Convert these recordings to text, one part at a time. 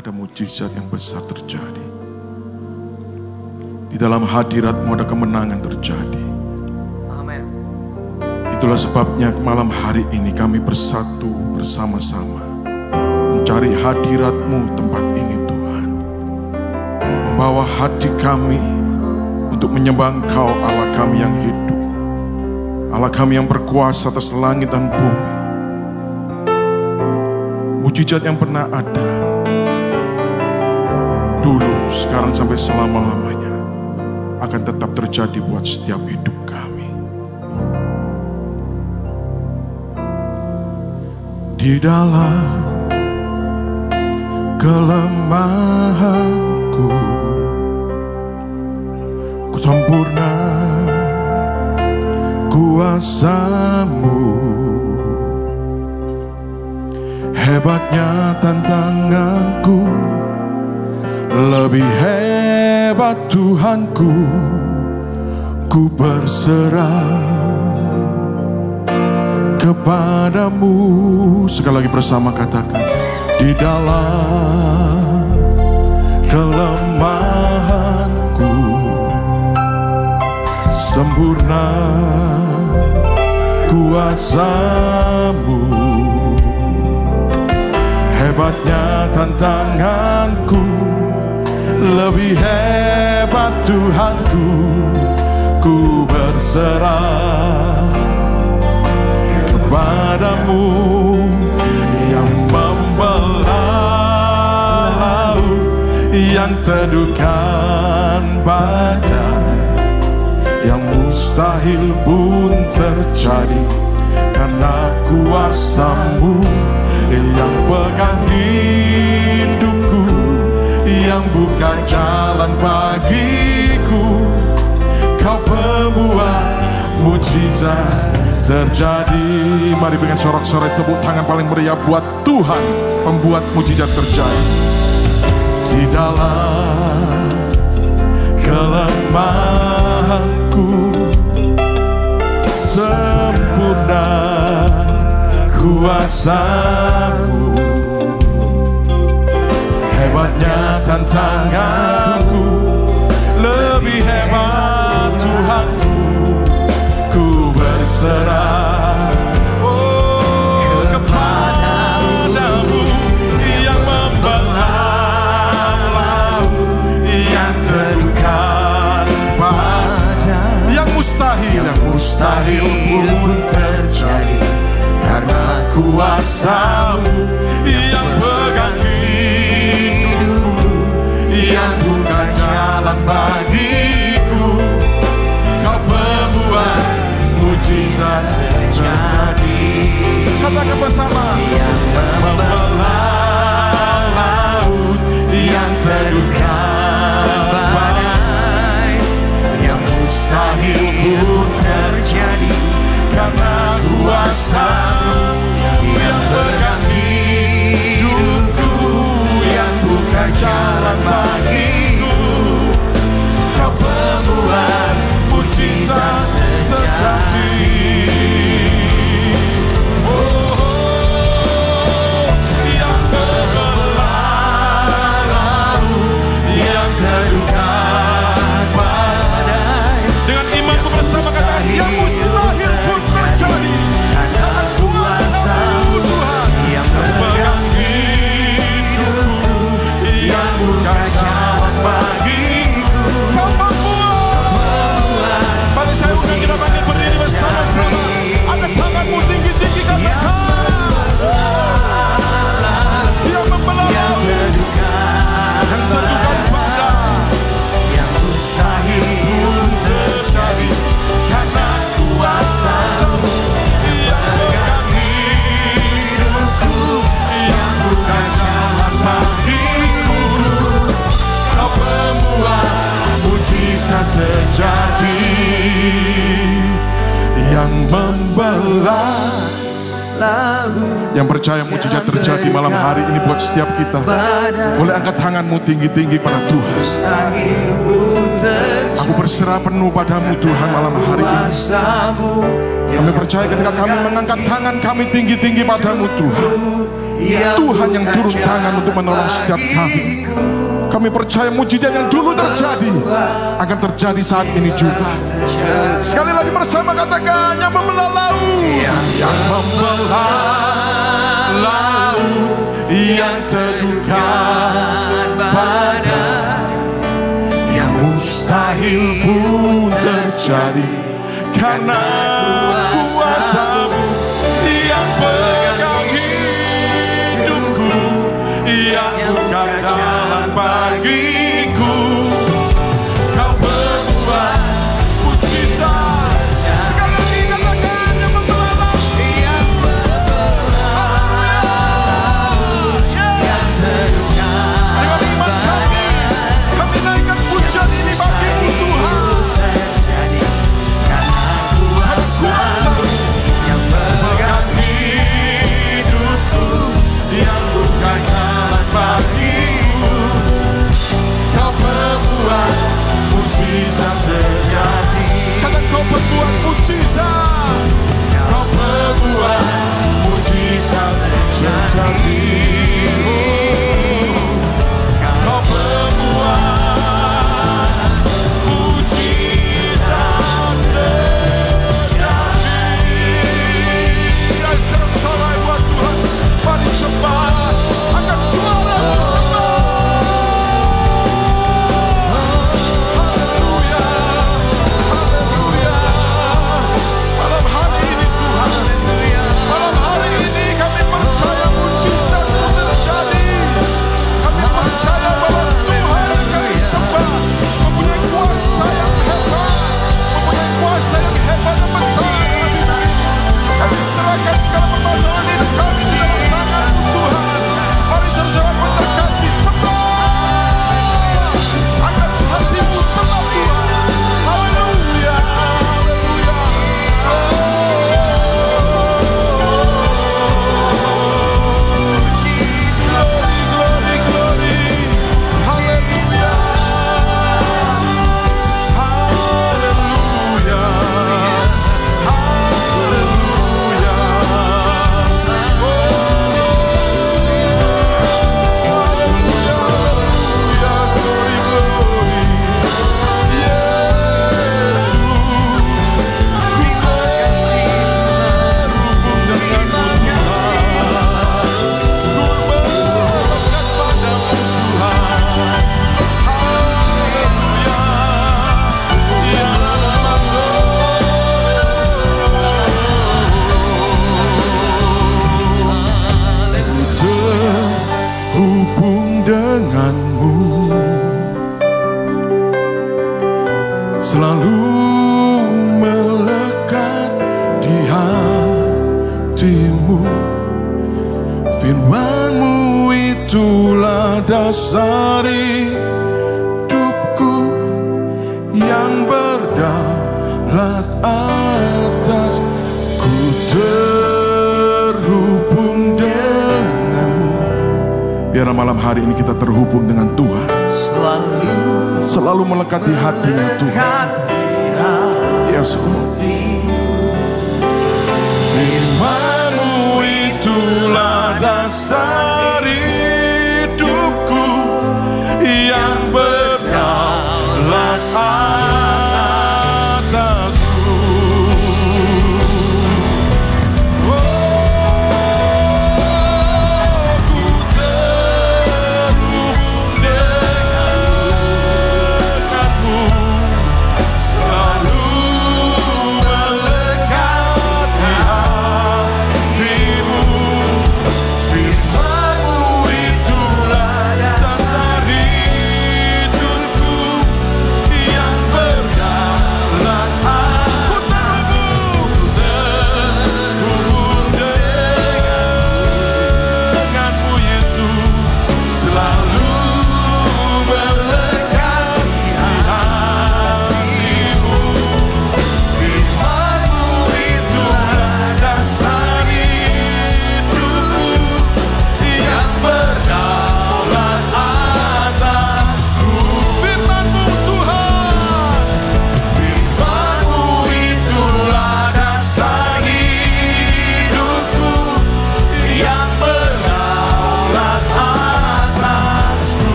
ada mujizat yang besar terjadi. Di dalam hadirat-Mu ada kemenangan terjadi. Amin. Itulah sebabnya malam hari ini kami bersatu bersama-sama mencari hadirat-Mu tempat ini Tuhan. Membawa hati kami untuk menyembah Engkau, Allah kami yang hidup, Allah kami yang berkuasa atas langit dan bumi. Mujizat yang pernah ada dulu, sekarang sampai selama-lamanya akan tetap terjadi buat setiap hidup kami. Di dalam kelemahanku, ku sempurna kuasa-Mu. Hebatnya tantanganku, lebih hebat Tuhanku. Ku berserah kepadamu. Sekali lagi bersama katakan, di dalam kelemahanku, sempurna kuasa-Mu. Hebatnya tantanganku, lebih hebat Tuhanku. Ku berserah kepadamu yang membelah laut, yang teduhkan badai, yang mustahil pun terjadi karena kuasa-Mu. Yang pegang hidupku, yang buka jalan bagiku. Kau pembuat mujizat terjadi. Mari berikan sorak-sorai tepuk tangan paling meriah buat Tuhan, pembuat mujizat terjadi. Di dalam kelemahanku, sempurna kuasa-Mu. Hebatnya tantanganku, lebih hebat Tuhanku. Ku berserah kepadamu yang membelah laut, yang teduhkan badai, yang mustahil pun terjadi karena kuasa-Mu. Yang pegang hidupku, yang buka jalan bagiku. Kau pembuat mujizat terjadi. Katakan bersama, yang membelah laut, yang teduhkan badai, yang mustahil pun terjadi karena kuasa-Mu. Yang pegang hidupku, yang buka jalan bagiku. Kau pembuat mujizat terjadi. Yang membelah laut, yang teduhkan badai. Dengan imanku bersama katakan, yang mustahil pun terjadi karena kuasa-Mu Tuhan. Yang pegang hidupku, yang buka jalan bagiku. Kau membuat. Mari saya undang kita bangkit berdiri bersama-sama. Angkat tanganmu tinggi-tinggi, katakan, yang membelah laut, yang teduhkan badai, yang mustahil pun terjadi karena kuasa-Mu. Yang pegang hidupku, yang buka jalan bagiku. Kau pembuat mujizat terjadi. Yang membelah laut. Yang percaya mujizat terjadi malam hari ini buat setiap kita, boleh angkat tanganmu tinggi-tinggi pada Tuhan. Aku berserah penuh padamu Tuhan malam hari ini. Kami percaya ketika kami mengangkat tangan kami tinggi-tinggi padamu Tuhan, Tuhan yang turun tangan untuk menolong setiap kami. Kami percaya mujizat yang dulu terjadi akan terjadi saat ini juga. Sekali lagi bersama katakan, yang membelah laut, yang membelah laut, yang teduhkan badai, yang mustahil pun terjadi karena kuasa-Mu yang pegang hidupku, yang buka jalan bagiku. Kau berbuat mujizat. Sekali lagi katakan, yang membelah laut, yang dengan iman kami naikkan pujian ini bagi-Mu Tuhan. Yang pegang hidupku, yang buka jalan bagiku. Kau membuat mujizat terjadi. Katakan, Kau membuat mujizat. Kau membuat mujizat terjadi. Kau membuat mujizat terjadi. Ya, sorak-sorai buat Tuhan. Mari sembah, angkat suara-Mu sembah. Haleluya, haleluya. Malam hari ini Tuhan, malam hari ini kami percaya mujizat-Mu terjadi. Kami percaya bahwa Tuhan yang kami sembah mempunyai kuasa yang hebat, mempunyai kuasa yang hebat dan besar. Kami serahkan segala permasalahan hidup kami di dalam tangan-Mu Tuhan. Mari saudara-saudara terkasih, sembah. Angkat hati-mu, sembah Tuhan. Haleluya, haleluya. Glory, glory, glory. Haleluya, haleluya, haleluya. Terhubung denganmu, selalu melekat di hatimu. Firman-Mu itulah dasar hidupku, yang berdaulat atas. Ku terhubung denganmu. Biar malam hari ini kita terhubung dengan Tuhan, selalu melekat di hatinya Tuhan. Yes, Lord. Firman-Mu itulah dasar hidupku, yang berdaulat atasku. Ku terhubung denganmu, selalu melekat di hatimu. Firman-Mu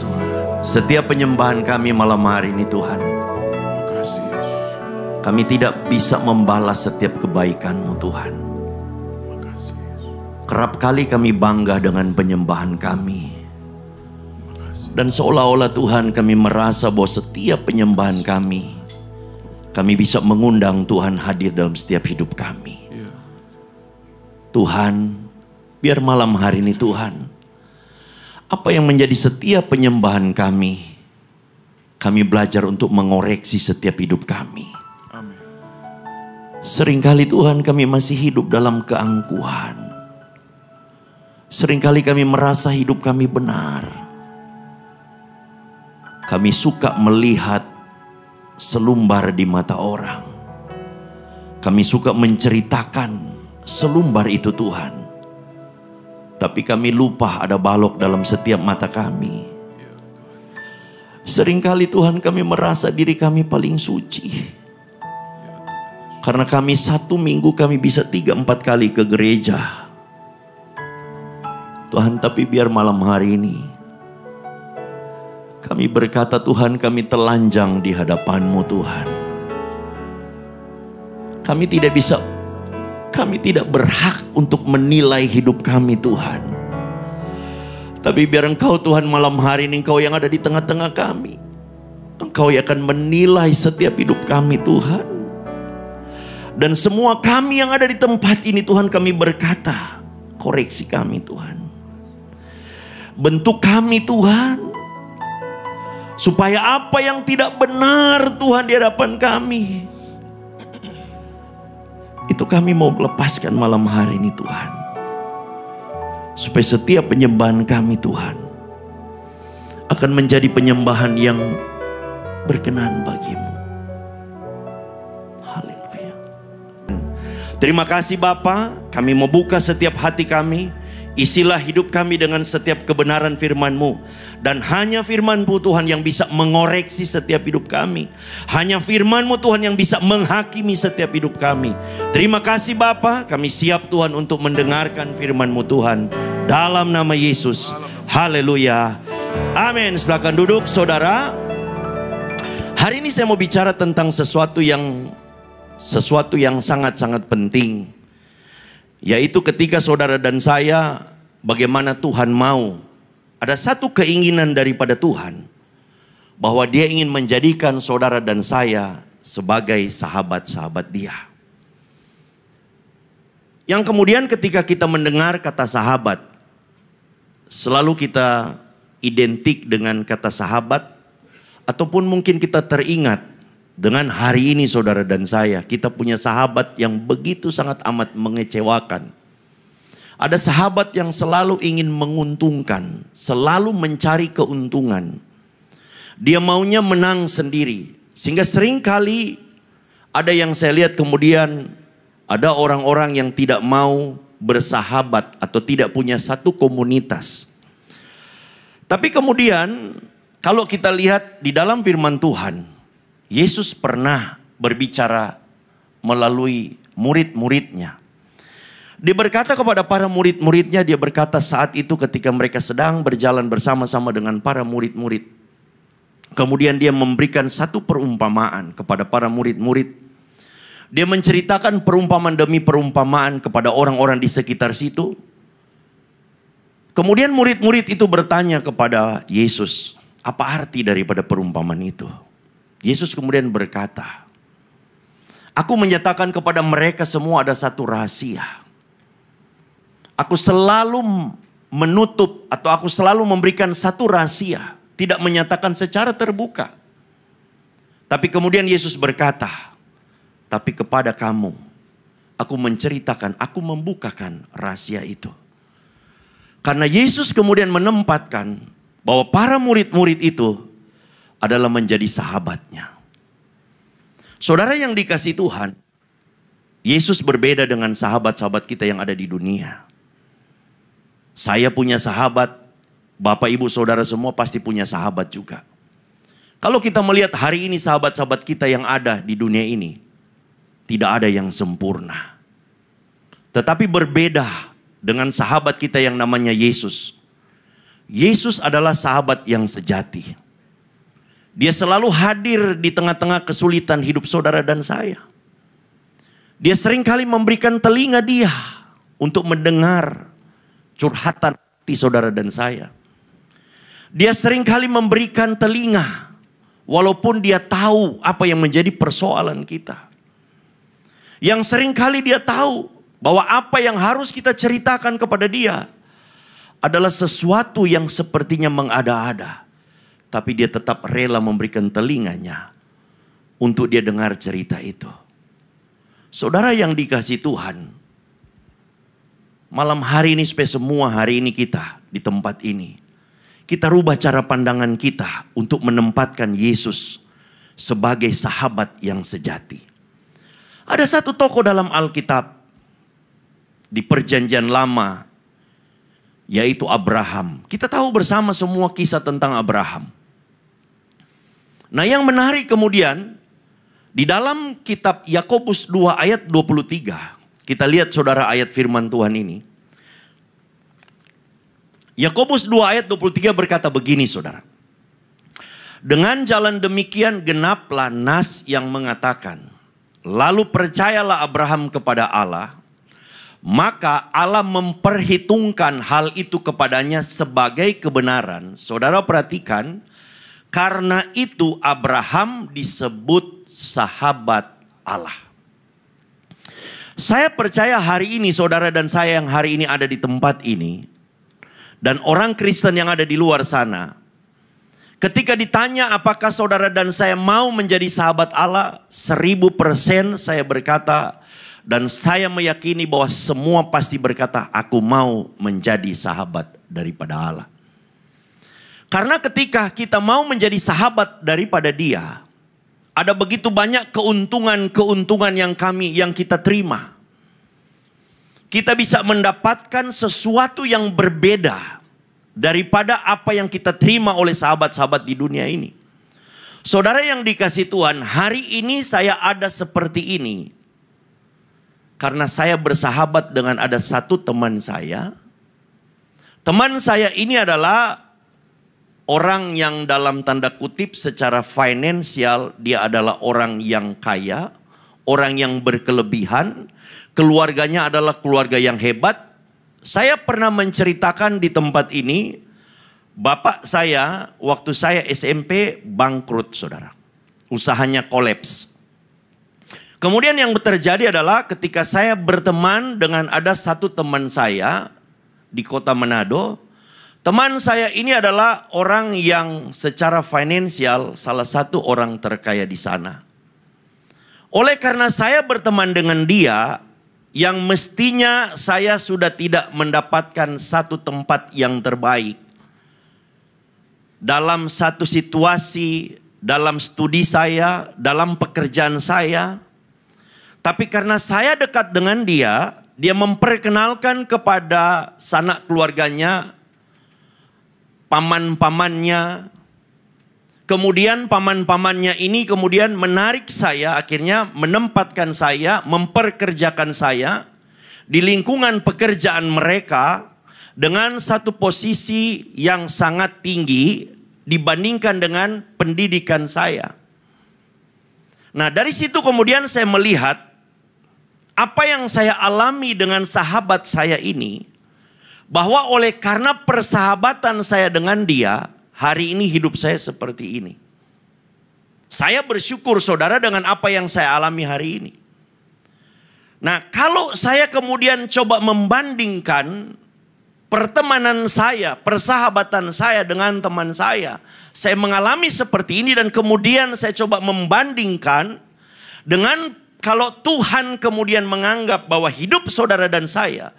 Tuhan. Setiap penyembahan kami malam hari ini Tuhan, Terima kasih Yesus. kami tidak bisa membalas setiap kebaikan-Mu Tuhan. Terima kasih Yesus. Kerap kali kami bangga dengan penyembahan kami. Terima kasih. Dan seolah-olah Tuhan kami merasa bahwa setiap penyembahan kami bisa mengundang Tuhan hadir dalam setiap hidup kami. Iya. Tuhan, biar malam hari ini Tuhan, apa yang menjadi setiap penyembahan kami belajar untuk mengoreksi setiap hidup kami. Amin. Seringkali Tuhan kami masih hidup dalam keangkuhan. Seringkali kami merasa hidup kami benar. Kami suka melihat selumbar di mata orang. Kami suka menceritakan selumbar itu Tuhan. Tapi kami lupa ada balok dalam setiap mata kami. Seringkali Tuhan kami merasa diri kami paling suci. Karena kami 1 minggu kami bisa 3-4 kali ke gereja. Tuhan, tapi biar malam hari ini kami berkata Tuhan, kami telanjang di hadapan-Mu Tuhan. Kami tidak berhak untuk menilai hidup kami Tuhan. Tapi biar Engkau Tuhan malam hari ini, Engkau yang ada di tengah-tengah kami. Engkau yang akan menilai setiap hidup kami Tuhan. Dan semua kami yang ada di tempat ini Tuhan, kami berkata, koreksi kami Tuhan. Bentuk kami Tuhan. Supaya apa yang tidak benar Tuhan di hadapan kami, itu kami mau lepaskan malam hari ini Tuhan. Supaya setiap penyembahan kami Tuhan akan menjadi penyembahan yang berkenan bagi-Mu. Haleluya. Terima kasih Bapa, kami mau buka setiap hati kami. Isilah hidup kami dengan setiap kebenaran firman-Mu. Dan hanya firman-Mu Tuhan yang bisa mengoreksi setiap hidup kami. Hanya firman-Mu Tuhan yang bisa menghakimi setiap hidup kami. Terima kasih Bapa, kami siap Tuhan untuk mendengarkan firman-Mu Tuhan. Dalam nama Yesus. Haleluya. Amin. Silakan duduk saudara. Hari ini saya mau bicara tentang sesuatu yang sangat-sangat penting. Yaitu ketika saudara dan saya, bagaimana Tuhan mau. Ada satu keinginan daripada Tuhan, bahwa Dia ingin menjadikan saudara dan saya sebagai sahabat-sahabat Dia. Yang kemudian ketika kita mendengar kata sahabat, selalu kita identik dengan kata sahabat, ataupun mungkin kita teringat dengan hari ini saudara dan saya, kita punya sahabat yang begitu sangat amat mengecewakan. Ada sahabat yang selalu ingin menguntungkan, selalu mencari keuntungan. Dia maunya menang sendiri. Sehingga seringkali ada yang saya lihat kemudian ada orang-orang yang tidak mau bersahabat atau tidak punya satu komunitas. Tapi kemudian kalau kita lihat di dalam firman Tuhan, Yesus pernah berbicara melalui murid-muridnya. Dia berkata kepada para murid-muridnya, dia berkata saat itu ketika mereka sedang berjalan bersama-sama dengan para murid-murid. Kemudian dia memberikan satu perumpamaan kepada para murid-murid. Dia menceritakan perumpamaan demi perumpamaan kepada orang-orang di sekitar situ. Kemudian murid-murid itu bertanya kepada Yesus, apa arti daripada perumpamaan itu? Yesus kemudian berkata, aku menyatakan kepada mereka semua ada satu rahasia. Aku selalu menutup atau aku selalu memberikan satu rahasia. Tidak menyatakan secara terbuka. Tapi kemudian Yesus berkata, tapi kepada kamu, aku menceritakan, aku membukakan rahasia itu. Karena Yesus kemudian menempatkan bahwa para murid-murid itu adalah menjadi sahabatnya. Saudara yang dikasihi Tuhan, Yesus berbeda dengan sahabat-sahabat kita yang ada di dunia. Saya punya sahabat, Bapak Ibu Saudara semua pasti punya sahabat juga. Kalau kita melihat hari ini sahabat-sahabat kita yang ada di dunia ini, tidak ada yang sempurna. Tetapi berbeda dengan sahabat kita yang namanya Yesus. Yesus adalah sahabat yang sejati. Dia selalu hadir di tengah-tengah kesulitan hidup saudara dan saya. Dia seringkali memberikan telinga dia untuk mendengar curhatan hati saudara dan saya. Dia seringkali memberikan telinga walaupun dia tahu apa yang menjadi persoalan kita. Yang seringkali dia tahu bahwa apa yang harus kita ceritakan kepada dia adalah sesuatu yang sepertinya mengada-ada. Tapi dia tetap rela memberikan telinganya untuk dia dengar cerita itu. Saudara yang dikasihi Tuhan, malam hari ini supaya semua hari ini kita di tempat ini, kita rubah cara pandangan kita untuk menempatkan Yesus sebagai sahabat yang sejati. Ada satu tokoh dalam Alkitab di Perjanjian Lama, yaitu Abraham. Kita tahu bersama semua kisah tentang Abraham. Nah, yang menarik kemudian di dalam kitab Yakobus 2 ayat 23. Kita lihat saudara ayat firman Tuhan ini. Yakobus 2 ayat 23 berkata begini saudara. Dengan jalan demikian genaplah nas yang mengatakan, lalu percayalah Abraham kepada Allah, maka Allah memperhitungkan hal itu kepadanya sebagai kebenaran. Saudara perhatikan, karena itu Abraham disebut sahabat Allah. Saya percaya hari ini saudara dan saya yang hari ini ada di tempat ini, dan orang Kristen yang ada di luar sana, ketika ditanya apakah saudara dan saya mau menjadi sahabat Allah, 1000% saya berkata, dan saya meyakini bahwa semua pasti berkata, aku mau menjadi sahabat daripada Allah. Karena ketika kita mau menjadi sahabat daripada Dia, ada begitu banyak keuntungan-keuntungan yang kita terima. Kita bisa mendapatkan sesuatu yang berbeda daripada apa yang kita terima oleh sahabat-sahabat di dunia ini. Saudara yang dikasihi Tuhan, hari ini saya ada seperti ini karena saya bersahabat dengan ada satu teman saya. Teman saya ini adalah orang yang dalam tanda kutip secara finansial dia adalah orang yang kaya, orang yang berkelebihan, keluarganya adalah keluarga yang hebat. Saya pernah menceritakan di tempat ini, bapak saya waktu saya SMP bangkrut saudara. Usahanya kolaps. Kemudian yang terjadi adalah ketika saya berteman dengan ada satu teman saya di kota Manado. Teman saya ini adalah orang yang secara finansial salah satu orang terkaya di sana. Oleh karena saya berteman dengan dia, yang mestinya saya sudah tidak mendapatkan satu tempat yang terbaik. Dalam satu situasi, dalam studi saya, dalam pekerjaan saya. Tapi karena saya dekat dengan dia, dia memperkenalkan kepada sanak keluarganya, paman-pamannya. Kemudian paman-pamannya ini kemudian menarik saya, akhirnya menempatkan saya, memperkerjakan saya di lingkungan pekerjaan mereka dengan satu posisi yang sangat tinggi dibandingkan dengan pendidikan saya. Nah, dari situ kemudian saya melihat apa yang saya alami dengan sahabat saya ini, bahwa oleh karena persahabatan saya dengan dia, hari ini hidup saya seperti ini. Saya bersyukur saudara dengan apa yang saya alami hari ini. Nah, kalau saya kemudian coba membandingkan pertemanan saya, persahabatan saya dengan teman saya mengalami seperti ini, dan kemudian saya coba membandingkan dengan kalau Tuhan kemudian menganggap bahwa hidup saudara dan saya,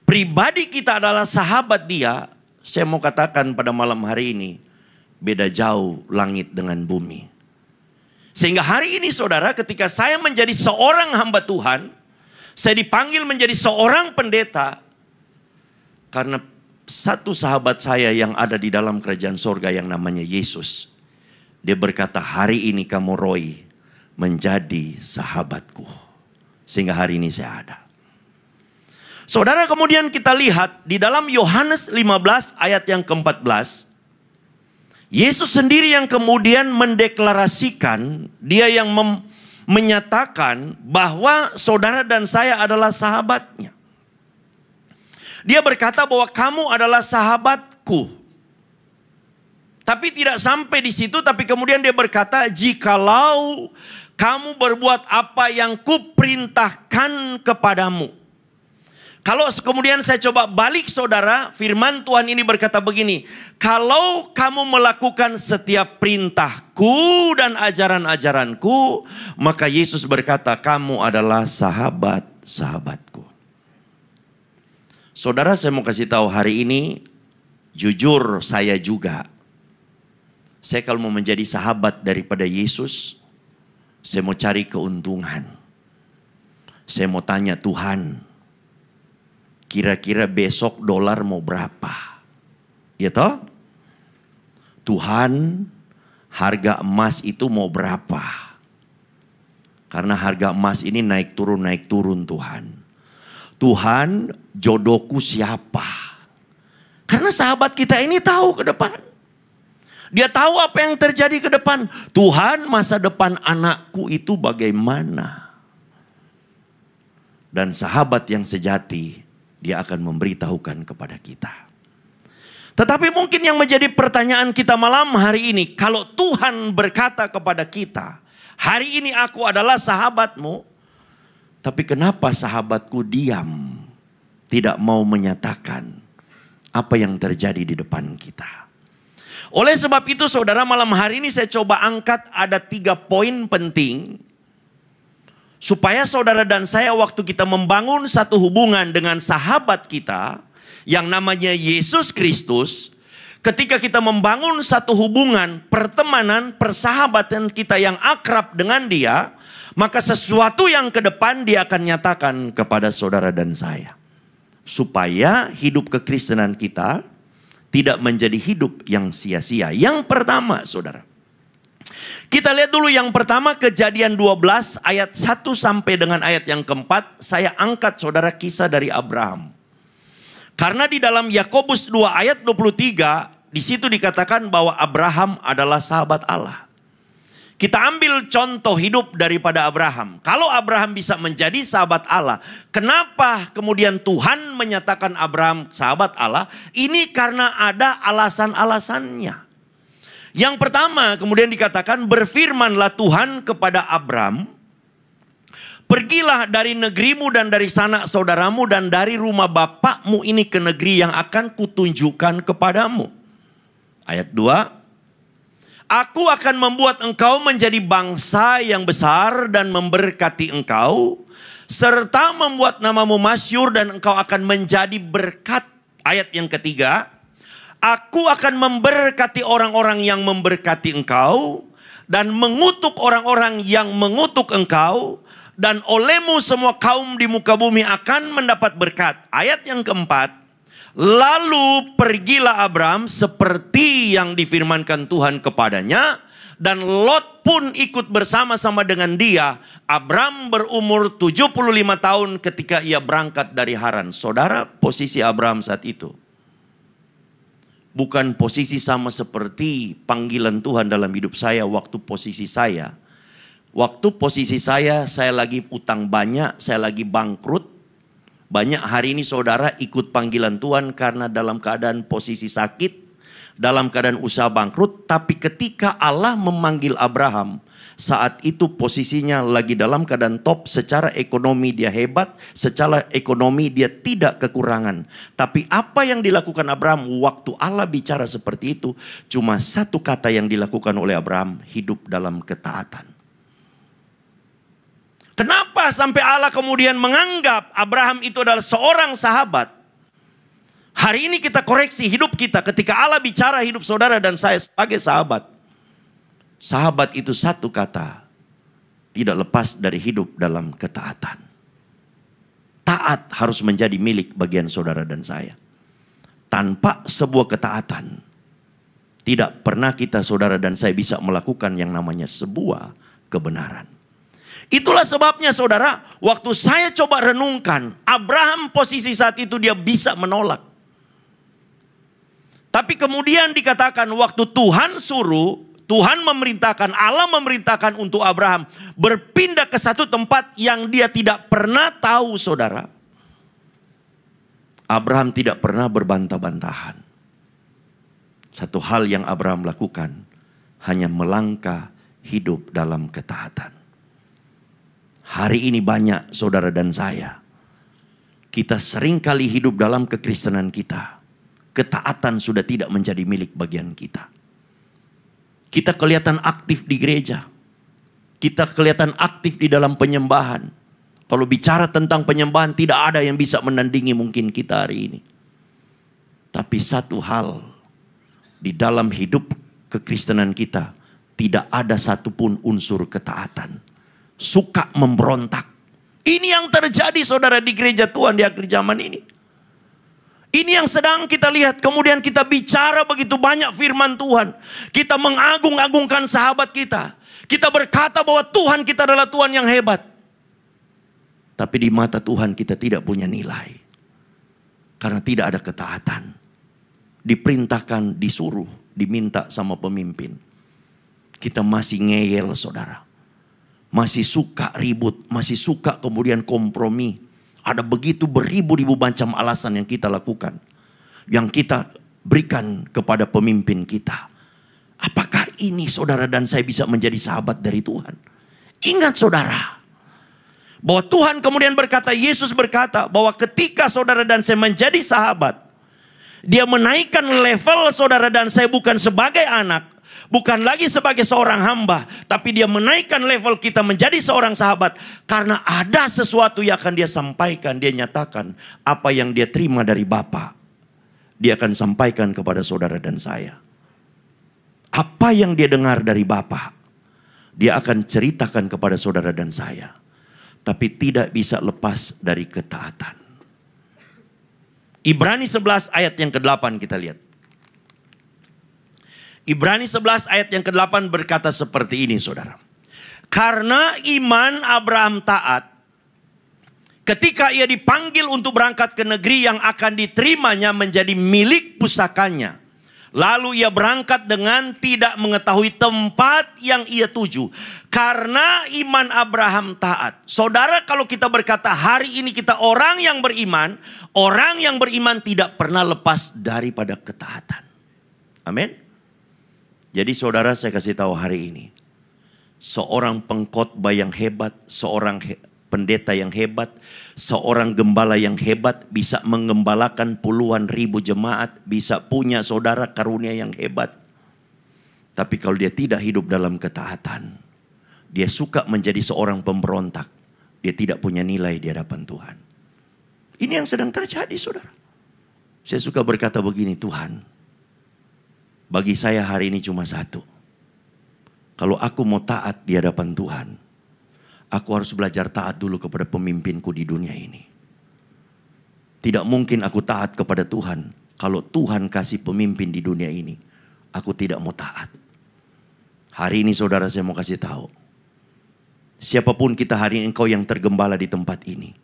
pribadi kita adalah sahabat dia, saya mau katakan pada malam hari ini, beda jauh langit dengan bumi. Sehingga hari ini saudara, ketika saya menjadi seorang hamba Tuhan, saya dipanggil menjadi seorang pendeta, karena satu sahabat saya yang ada di dalam kerajaan sorga yang namanya Yesus. Dia berkata, hari ini kamu Roy menjadi sahabatku. Sehingga hari ini saya ada. Saudara, kemudian kita lihat di dalam Yohanes 15 ayat yang ke-14. Yesus sendiri yang kemudian mendeklarasikan, dia yang menyatakan bahwa saudara dan saya adalah sahabatnya. Dia berkata bahwa kamu adalah sahabatku. Tapi tidak sampai di situ, tapi kemudian dia berkata, jikalau kamu berbuat apa yang kuperintahkan kepadamu. Kalau kemudian saya coba balik saudara, firman Tuhan ini berkata begini. Kalau kamu melakukan setiap perintahku dan ajaran-ajaranku, maka Yesus berkata kamu adalah sahabat-sahabatku. Saudara, saya mau kasih tahu hari ini, jujur saya juga. Saya kalau mau menjadi sahabat daripada Yesus, saya mau cari keuntungan. Saya mau tanya Tuhan, kira-kira besok dolar mau berapa? Ya toh? Tuhan, harga emas itu mau berapa? Karena harga emas ini naik turun Tuhan. Tuhan, jodohku siapa? Karena sahabat kita ini tahu ke depan. Dia tahu apa yang terjadi ke depan. Tuhan, masa depan anakku itu bagaimana? Dan sahabat yang sejati, dia akan memberitahukan kepada kita. Tetapi mungkin yang menjadi pertanyaan kita malam hari ini, kalau Tuhan berkata kepada kita, hari ini aku adalah sahabatmu, tapi kenapa sahabatku diam, tidak mau menyatakan apa yang terjadi di depan kita? Oleh sebab itu saudara, malam hari ini saya coba angkat ada 3 poin penting, supaya saudara dan saya waktu kita membangun satu hubungan dengan sahabat kita yang namanya Yesus Kristus. Ketika kita membangun satu hubungan, pertemanan, persahabatan kita yang akrab dengan dia, maka sesuatu yang ke depan dia akan nyatakan kepada saudara dan saya. Supaya hidup kekristenan kita tidak menjadi hidup yang sia-sia. Yang pertama saudara, kita lihat dulu yang pertama, Kejadian 12 ayat 1 sampai dengan ayat yang keempat. Saya angkat saudara kisah dari Abraham. Karena di dalam Yakobus 2 ayat 23, di situ dikatakan bahwa Abraham adalah sahabat Allah. Kita ambil contoh hidup daripada Abraham. Kalau Abraham bisa menjadi sahabat Allah, kenapa kemudian Tuhan menyatakan Abraham sahabat Allah? Ini karena ada alasan-alasannya. Yang pertama kemudian dikatakan, berfirmanlah Tuhan kepada Abram, pergilah dari negerimu dan dari sanak saudaramu dan dari rumah bapakmu ini ke negeri yang akan kutunjukkan kepadamu. Ayat 2, aku akan membuat engkau menjadi bangsa yang besar dan memberkati engkau, serta membuat namamu masyhur dan engkau akan menjadi berkat. Ayat yang ketiga, aku akan memberkati orang-orang yang memberkati engkau dan mengutuk orang-orang yang mengutuk engkau, dan olehmu semua kaum di muka bumi akan mendapat berkat. Ayat yang keempat, lalu pergilah Abram seperti yang difirmankan Tuhan kepadanya, dan Lot pun ikut bersama-sama dengan dia. Abram berumur 75 tahun ketika ia berangkat dari Haran. Saudara, posisi Abram saat itu bukan posisi sama seperti panggilan Tuhan dalam hidup saya waktu posisi saya. Waktu posisi saya lagi utang banyak, saya lagi bangkrut. Banyak hari ini saudara ikut panggilan Tuhan karena dalam keadaan posisi sakit, dalam keadaan usaha bangkrut. Tapi ketika Allah memanggil Abraham, saat itu posisinya lagi dalam keadaan top. Secara ekonomi dia hebat, secara ekonomi dia tidak kekurangan. Tapi apa yang dilakukan Abraham waktu Allah bicara seperti itu, cuma satu kata yang dilakukan oleh Abraham, hidup dalam ketaatan. Kenapa sampai Allah kemudian menganggap Abraham itu adalah seorang sahabat? Hari ini kita koreksi hidup kita ketika Allah bicara hidup saudara dan saya sebagai sahabat. Sahabat itu satu kata, tidak lepas dari hidup dalam ketaatan. Taat harus menjadi milik bagian saudara dan saya. Tanpa sebuah ketaatan, tidak pernah kita saudara dan saya bisa melakukan yang namanya sebuah kebenaran. Itulah sebabnya saudara, waktu saya coba renungkan, Abraham posisi saat itu dia bisa menolak. Tapi kemudian dikatakan waktu Tuhan suruh, Tuhan memerintahkan, Allah memerintahkan untuk Abraham berpindah ke satu tempat yang dia tidak pernah tahu saudara. Abraham tidak pernah berbantah-bantahan. Satu hal yang Abraham lakukan, hanya melangkah hidup dalam ketaatan. Hari ini banyak saudara dan saya, kita seringkali hidup dalam kekristenan kita. Ketaatan sudah tidak menjadi milik bagian kita. Kita kelihatan aktif di gereja. Kita kelihatan aktif di dalam penyembahan. Kalau bicara tentang penyembahan, tidak ada yang bisa menandingi mungkin kita hari ini. Tapi satu hal, di dalam hidup kekristenan kita, tidak ada satupun unsur ketaatan. Suka memberontak. Ini yang terjadi saudara di gereja Tuhan di akhir zaman ini. Ini yang sedang kita lihat. Kemudian kita bicara begitu banyak firman Tuhan. Kita mengagung-agungkan sahabat kita. Kita berkata bahwa Tuhan kita adalah Tuhan yang hebat. Tapi di mata Tuhan kita tidak punya nilai. Karena tidak ada ketaatan. Diperintahkan, disuruh, diminta sama pemimpin. Kita masih ngeyel saudara. Masih suka ribut, masih suka kemudian kompromi. Ada begitu beribu-ribu macam alasan yang kita lakukan. Yang kita berikan kepada pemimpin kita. Apakah ini saudara dan saya bisa menjadi sahabat dari Tuhan? Ingat saudara, bahwa Tuhan kemudian berkata, Yesus berkata bahwa ketika saudara dan saya menjadi sahabat, dia menaikkan level saudara dan saya bukan sebagai anak. Bukan lagi sebagai seorang hamba. Tapi dia menaikkan level kita menjadi seorang sahabat. Karena ada sesuatu yang akan dia sampaikan. Dia nyatakan apa yang dia terima dari Bapa. Dia akan sampaikan kepada saudara dan saya. Apa yang dia dengar dari Bapa. Dia akan ceritakan kepada saudara dan saya. Tapi tidak bisa lepas dari ketaatan. Ibrani 11 ayat yang ke-8 kita lihat. Ibrani 11 ayat yang ke-8 berkata seperti ini saudara. Karena iman Abraham taat, ketika ia dipanggil untuk berangkat ke negeri yang akan diterimanya menjadi milik pusakanya. Lalu ia berangkat dengan tidak mengetahui tempat yang ia tuju. Karena iman Abraham taat. Saudara, kalau kita berkata hari ini kita orang yang beriman tidak pernah lepas daripada ketaatan. Amin. Jadi saudara, saya kasih tahu hari ini. Seorang pengkhotbah yang hebat, seorang pendeta yang hebat, seorang gembala yang hebat bisa menggembalakan puluhan ribu jemaat, bisa punya saudara karunia yang hebat. Tapi kalau dia tidak hidup dalam ketaatan, dia suka menjadi seorang pemberontak, dia tidak punya nilai di hadapan Tuhan. Ini yang sedang terjadi saudara. Saya suka berkata begini, Tuhan, bagi saya hari ini cuma satu. Kalau aku mau taat di hadapan Tuhan, aku harus belajar taat dulu kepada pemimpinku di dunia ini. Tidak mungkin aku taat kepada Tuhan kalau Tuhan kasih pemimpin di dunia ini, aku tidak mau taat. Hari ini saudara, saya mau kasih tahu. Siapapun kita hari ini, engkau yang tergembala di tempat ini,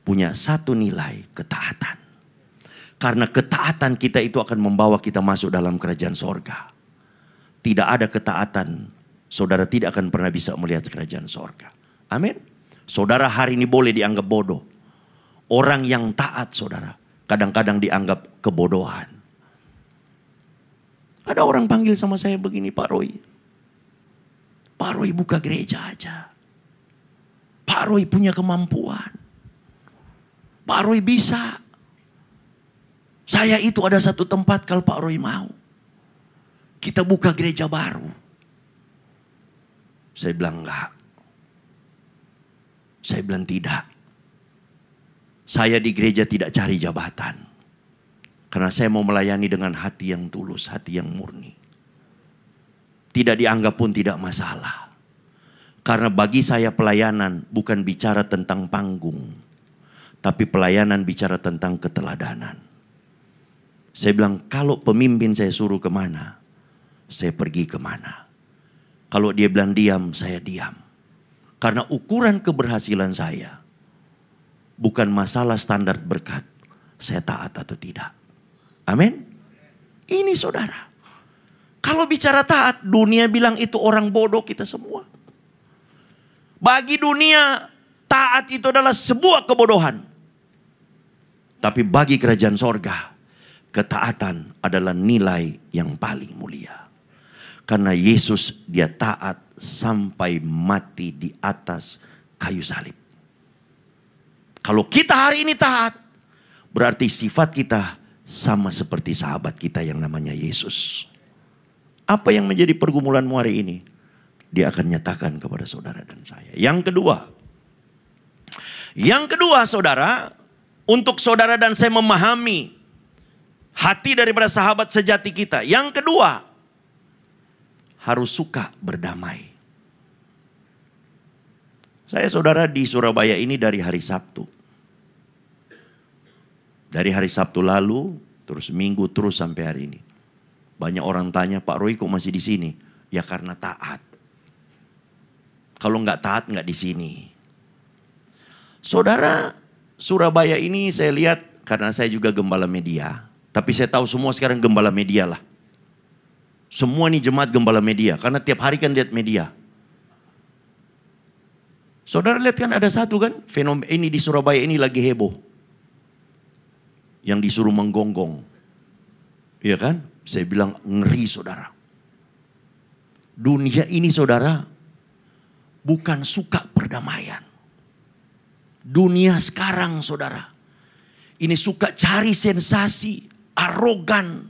punya satu nilai, ketaatan. Karena ketaatan kita itu akan membawa kita masuk dalam kerajaan sorga. Tidak ada ketaatan, saudara tidak akan pernah bisa melihat kerajaan sorga. Amin. Saudara hari ini boleh dianggap bodoh. Orang yang taat saudara, kadang-kadang dianggap kebodohan. Ada orang panggil sama saya begini, Pak Roy. Pak Roy buka gereja aja. Pak Roy punya kemampuan. Pak Roy bisa. Saya itu ada satu tempat kalau Pak Roy mau. Kita buka gereja baru. Saya bilang enggak. Saya bilang tidak. Saya di gereja tidak cari jabatan. Karena saya mau melayani dengan hati yang tulus, hati yang murni. Tidak dianggap pun tidak masalah. Karena bagi saya pelayanan bukan bicara tentang panggung. Tapi pelayanan bicara tentang keteladanan. Saya bilang kalau pemimpin saya suruh kemana, saya pergi kemana. Kalau dia bilang diam, saya diam. Karena ukuran keberhasilan saya bukan masalah standar berkat. Saya taat atau tidak. Amin. Ini saudara. Kalau bicara taat, dunia bilang itu orang bodoh kita semua. Bagi dunia, taat itu adalah sebuah kebodohan. Tapi bagi kerajaan sorga, ketaatan adalah nilai yang paling mulia. Karena Yesus dia taat sampai mati di atas kayu salib. Kalau kita hari ini taat, berarti sifat kita sama seperti sahabat kita yang namanya Yesus. Apa yang menjadi pergumulanmu hari ini? Dia akan nyatakan kepada saudara dan saya. Yang kedua saudara, untuk saudara dan saya memahami hati daripada sahabat sejati kita. Yang kedua, harus suka berdamai. Saya saudara di Surabaya ini dari hari Sabtu. Dari hari Sabtu lalu, terus Minggu, terus sampai hari ini. Banyak orang tanya, Pak Roy kok masih di sini? Ya karena taat. Kalau nggak taat nggak di sini. Saudara, Surabaya ini saya lihat karena saya juga gembala media. Tapi saya tahu semua sekarang gembala media lah. Semua nih jemaat gembala media. Karena tiap hari kan lihat media. Saudara lihat kan ada satu kan. Fenomena ini di Surabaya ini lagi heboh. Yang disuruh menggonggong. Iya kan? Saya bilang ngeri saudara. Dunia ini saudara bukan suka perdamaian. Dunia sekarang saudara. Ini suka cari sensasi. Arogan.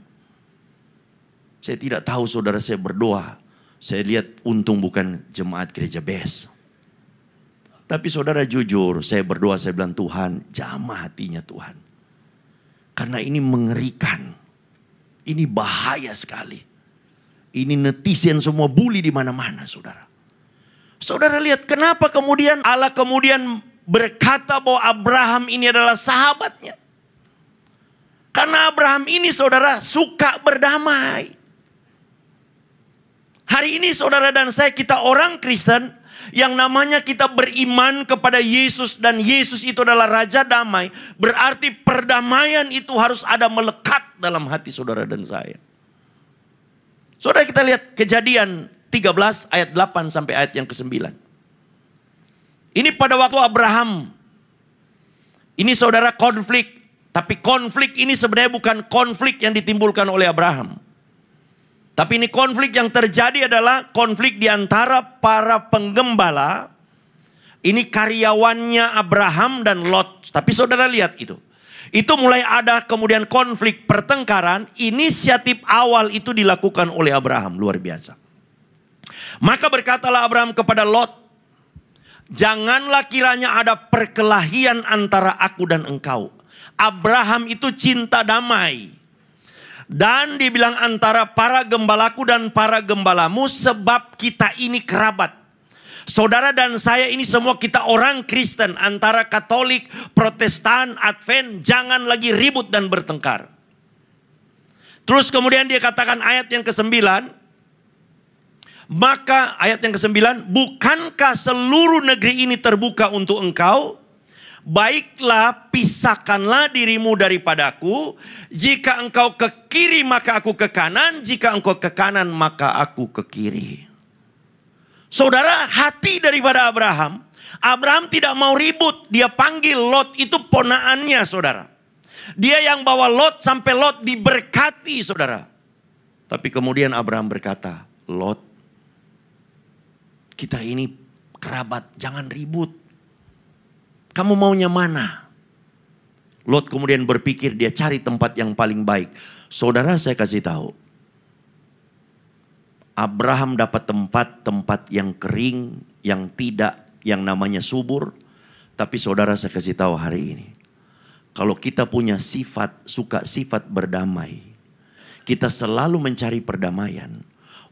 Saya tidak tahu saudara, saya berdoa. Saya lihat untung bukan jemaat gereja BES. Tapi saudara jujur, saya berdoa, saya bilang Tuhan jamah hatinya Tuhan. Karena ini mengerikan. Ini bahaya sekali. Ini netizen semua bully di mana-mana saudara. Saudara lihat kenapa kemudian Allah kemudian berkata bahwa Abraham ini adalah sahabatnya. Karena Abraham ini saudara suka berdamai. Hari ini saudara dan saya kita orang Kristen yang namanya kita beriman kepada Yesus dan Yesus itu adalah Raja Damai. Berarti perdamaian itu harus ada melekat dalam hati saudara dan saya. Saudara kita lihat Kejadian 13 ayat 8 sampai ayat yang ke-9. Ini pada waktu Abraham. Ini saudara konflik. Tapi konflik ini sebenarnya bukan konflik yang ditimbulkan oleh Abraham. Tapi ini konflik yang terjadi adalah konflik di antara para penggembala. Ini karyawannya Abraham dan Lot. Tapi saudara lihat itu. Itu mulai ada kemudian konflik pertengkaran. Inisiatif awal itu dilakukan oleh Abraham. Luar biasa. Maka berkatalah Abraham kepada Lot. Janganlah kiranya ada perkelahian antara aku dan engkau. Abraham itu cinta damai. Dan dibilang antara para gembalaku dan para gembalamu sebab kita ini kerabat. Saudara dan saya ini semua kita orang Kristen. Antara Katolik, Protestan, Advent. Jangan lagi ribut dan bertengkar. Terus kemudian dia katakan ayat yang ke-9. Maka ayat yang ke-9. Bukankah seluruh negeri ini terbuka untuk engkau? Baiklah pisahkanlah dirimu daripadaku. Jika engkau ke kiri maka aku ke kanan. Jika engkau ke kanan maka aku ke kiri. Saudara, hati daripada Abraham. Abraham tidak mau ribut. Dia panggil Lot, itu ponaannya saudara. Dia yang bawa Lot sampai Lot diberkati saudara. Tapi kemudian Abraham berkata, Lot, kita ini kerabat, jangan ribut. Kamu maunya mana? Lot kemudian berpikir dia cari tempat yang paling baik. Saudara saya kasih tahu. Abraham dapat tempat yang kering, yang tidak, yang namanya subur. Tapi saudara saya kasih tahu hari ini. Kalau kita punya suka sifat berdamai. Kita selalu mencari perdamaian.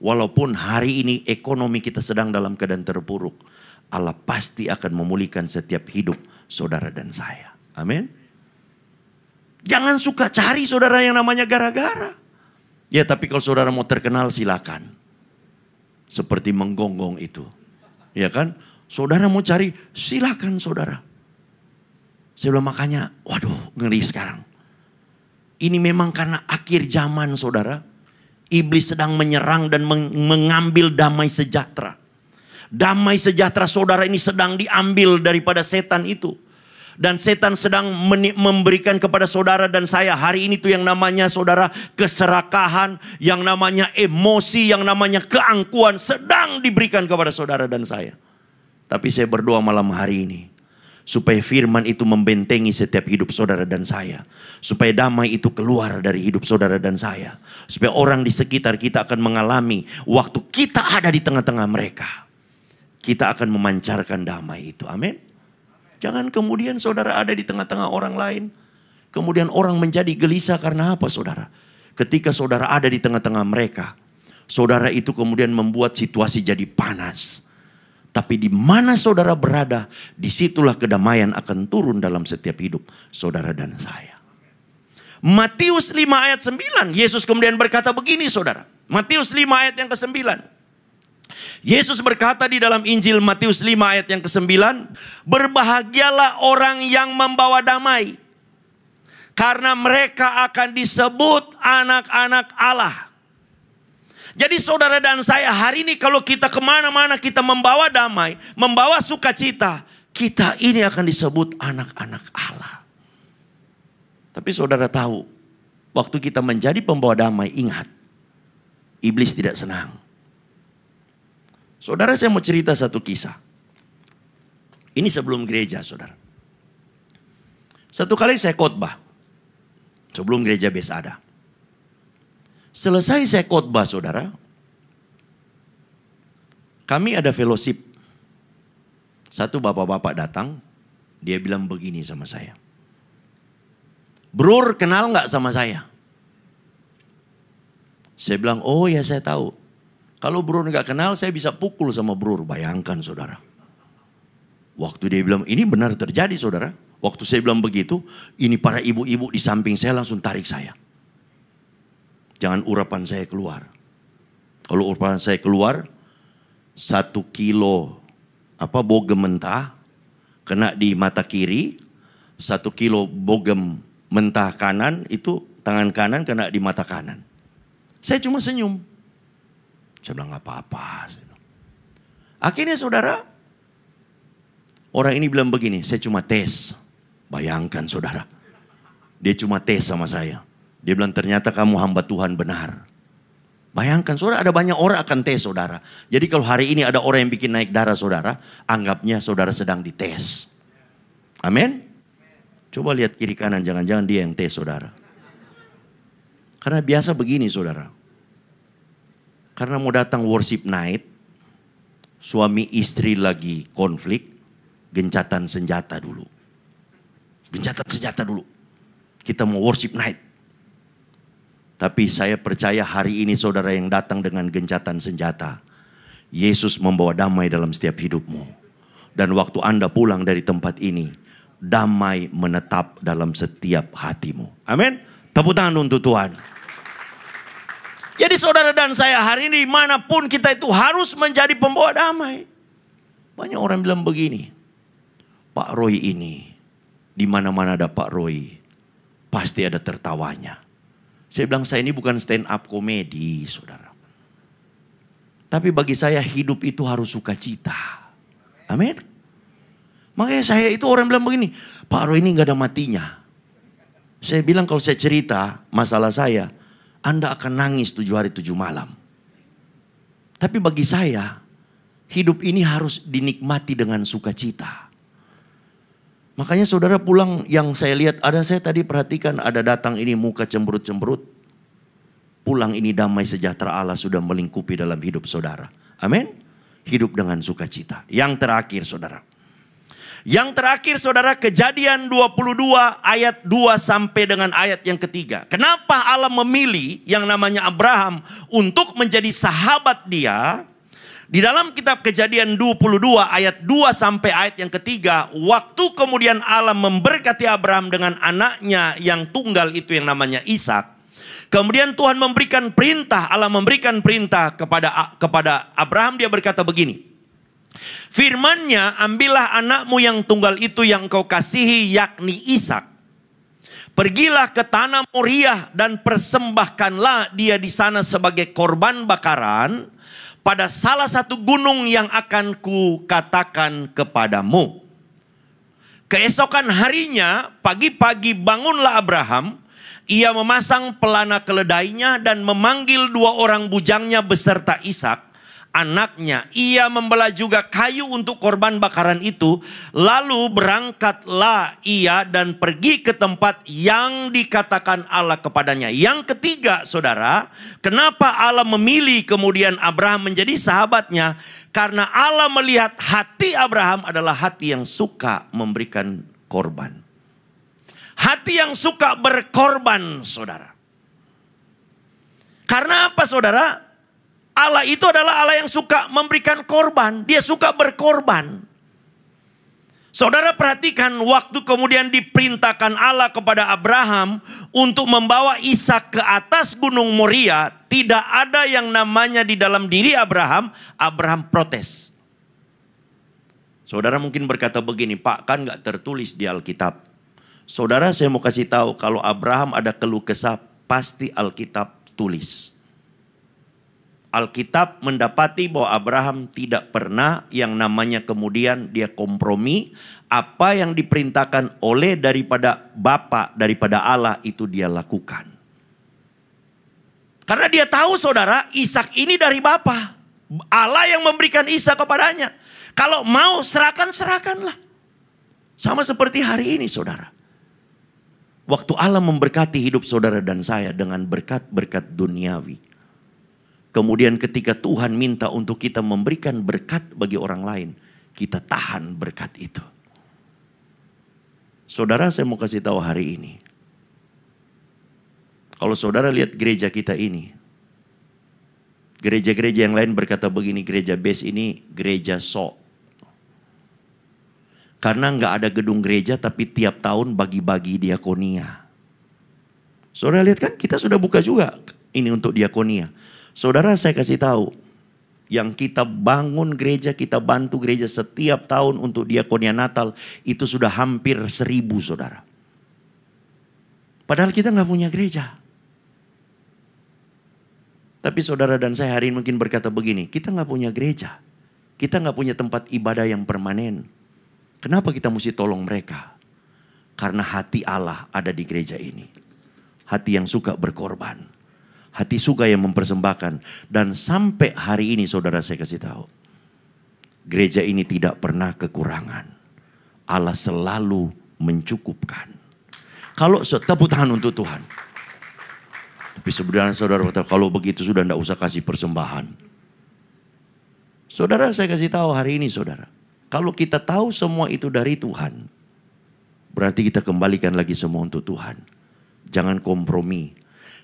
Walaupun hari ini ekonomi kita sedang dalam keadaan terpuruk. Allah pasti akan memulihkan setiap hidup saudara dan saya. Amin. Jangan suka cari saudara yang namanya gara-gara. Ya tapi kalau saudara mau terkenal silakan. Seperti menggonggong itu. Ya kan. Saudara mau cari, silakan saudara. Saya bilang makanya, waduh ngeri sekarang. Ini memang karena akhir zaman saudara. Iblis sedang menyerang dan mengambil damai sejahtera. Damai sejahtera saudara ini sedang diambil daripada setan itu. Dan setan sedang memberikan kepada saudara dan saya hari ini tuh yang namanya saudara keserakahan. Yang namanya emosi, yang namanya keangkuhan sedang diberikan kepada saudara dan saya. Tapi saya berdoa malam hari ini. Supaya firman itu membentengi setiap hidup saudara dan saya. Supaya damai itu keluar dari hidup saudara dan saya. Supaya orang di sekitar kita akan mengalami waktu kita ada di tengah-tengah mereka. Kita akan memancarkan damai itu. Amin. Jangan kemudian saudara ada di tengah-tengah orang lain. Kemudian orang menjadi gelisah karena apa saudara? Ketika saudara ada di tengah-tengah mereka. Saudara itu kemudian membuat situasi jadi panas. Tapi di mana saudara berada, disitulah kedamaian akan turun dalam setiap hidup saudara dan saya. Matius 5 ayat 9, Yesus kemudian berkata begini saudara. Matius 5 ayat yang ke-9. Yesus berkata di dalam Injil Matius 5 ayat yang ke-9. Berbahagialah orang yang membawa damai. Karena mereka akan disebut anak-anak Allah. Jadi saudara dan saya hari ini kalau kita kemana-mana kita membawa damai, membawa sukacita, kita ini akan disebut anak-anak Allah. Tapi saudara tahu, waktu kita menjadi pembawa damai, ingat, iblis tidak senang. Saudara saya mau cerita satu kisah. Ini sebelum gereja saudara. Satu kali saya khotbah, sebelum gereja Besada. Selesai saya khotbah saudara, kami ada fellowship. Satu bapak-bapak datang, dia bilang begini sama saya. Brur kenal gak sama saya? Saya bilang, oh ya saya tahu. Kalau Brur gak kenal saya bisa pukul sama Brur. Bayangkan saudara. Waktu dia bilang, ini benar terjadi saudara. Waktu saya bilang begitu, ini para ibu-ibu di samping saya langsung tarik saya. Jangan urapan saya keluar. Kalau urapan saya keluar, 1 kilo bogem mentah kena di mata kiri, 1 kilo bogem mentah kanan itu tangan kanan kena di mata kanan. Saya cuma senyum. Saya bilang gak apa-apa. Akhirnya saudara, orang ini bilang begini, saya cuma tes. Bayangkan saudara, dia cuma tes sama saya. Dia bilang ternyata kamu hamba Tuhan benar. Bayangkan saudara, ada banyak orang akan tes saudara. Jadi kalau hari ini ada orang yang bikin naik darah saudara, anggapnya saudara sedang dites. Amin. Coba lihat kiri kanan, jangan-jangan dia yang tes saudara. Karena biasa begini saudara. Karena mau datang worship night, suami istri lagi konflik, gencatan senjata dulu. Gencatan senjata dulu. Kita mau worship night. Tapi saya percaya hari ini saudara yang datang dengan gencatan senjata. Yesus membawa damai dalam setiap hidupmu. Dan waktu Anda pulang dari tempat ini, damai menetap dalam setiap hatimu. Amin. Tepuk tangan untuk Tuhan. Jadi saudara dan saya hari ini manapun kita itu harus menjadi pembawa damai. Banyak orang bilang begini. Pak Roy ini, di mana-mana ada Pak Roy, pasti ada tertawanya. Saya bilang saya ini bukan stand up komedi saudara. Tapi bagi saya hidup itu harus sukacita. Amin. Makanya saya itu orang bilang begini. Pak Roy ini gak ada matinya. Saya bilang kalau saya cerita masalah saya. Anda akan nangis 7 hari 7 malam. Tapi bagi saya. Hidup ini harus dinikmati dengan sukacita. Makanya saudara pulang yang saya lihat, saya tadi perhatikan ada datang ini muka cemberut-cemberut. Pulang ini damai sejahtera Allah sudah melingkupi dalam hidup saudara. Amin. Hidup dengan sukacita. Yang terakhir saudara. Yang terakhir saudara, Kejadian 22 ayat 2 sampai dengan ayat yang ketiga. Kenapa Allah memilih yang namanya Abraham untuk menjadi sahabat dia? Di dalam kitab Kejadian 22 ayat 2 sampai ayat yang ketiga, waktu kemudian Allah memberkati Abraham dengan anaknya yang tunggal itu yang namanya Ishak. Kemudian Tuhan memberikan perintah, Allah memberikan perintah kepada Abraham, dia berkata begini. Firman-Nya, ambillah anakmu yang tunggal itu yang kau kasihi, yakni Ishak. Pergilah ke tanah Moriah dan persembahkanlah dia di sana sebagai korban bakaran pada salah satu gunung yang akan kukatakan kepadamu. Keesokan harinya, pagi-pagi bangunlah Abraham. Ia memasang pelana keledainya dan memanggil 2 orang bujangnya beserta Ishak, anaknya. Ia membelah juga kayu untuk korban bakaran itu. Lalu berangkatlah ia dan pergi ke tempat yang dikatakan Allah kepadanya. Yang ketiga, saudara, kenapa Allah memilih kemudian Abraham menjadi sahabatnya? Karena Allah melihat hati Abraham adalah hati yang suka memberikan korban. Hati yang suka berkorban, saudara. Karena apa, saudara? Allah itu adalah Allah yang suka memberikan korban. Dia suka berkorban. Saudara perhatikan, waktu kemudian diperintahkan Allah kepada Abraham untuk membawa Ishak ke atas gunung Moria, tidak ada yang namanya di dalam diri Abraham protes. Saudara mungkin berkata begini, Pak, kan gak tertulis di Alkitab. Saudara, saya mau kasih tahu, kalau Abraham ada keluh kesah, pasti Alkitab tulis. Alkitab mendapati bahwa Abraham tidak pernah yang namanya kemudian dia kompromi. Apa yang diperintahkan oleh daripada Bapa, daripada Allah, itu dia lakukan. Karena dia tahu, saudara, Ishak ini dari Bapa. Allah yang memberikan Ishak kepadanya. Kalau mau serahkanlah. Sama seperti hari ini, saudara. Waktu Allah memberkati hidup saudara dan saya dengan berkat-berkat duniawi. Kemudian ketika Tuhan minta untuk kita memberikan berkat bagi orang lain, kita tahan berkat itu. Saudara, saya mau kasih tahu hari ini. Kalau saudara lihat gereja kita ini, gereja-gereja yang lain berkata begini, gereja base ini gereja sok. Karena nggak ada gedung gereja tapi tiap tahun bagi-bagi diakonia. Saudara lihat kan, kita sudah buka juga ini untuk diakonia. Saudara, saya kasih tahu, yang kita bangun gereja, kita bantu gereja setiap tahun untuk diakonia Natal, itu sudah hampir 1.000, saudara. Padahal kita nggak punya gereja. Tapi saudara dan saya hari ini mungkin berkata begini, kita nggak punya gereja. Kita nggak punya tempat ibadah yang permanen. Kenapa kita mesti tolong mereka? Karena hati Allah ada di gereja ini. Hati yang suka berkorban. Hati suka yang mempersembahkan. Dan sampai hari ini saudara, saya kasih tahu, gereja ini tidak pernah kekurangan. Allah selalu mencukupkan. Kalau tepuk tangan untuk Tuhan. Tapi sebenarnya saudara, kalau begitu sudah tidak usah kasih persembahan. Saudara, saya kasih tahu hari ini, saudara. Kalau kita tahu semua itu dari Tuhan, berarti kita kembalikan lagi semua untuk Tuhan. Jangan kompromi.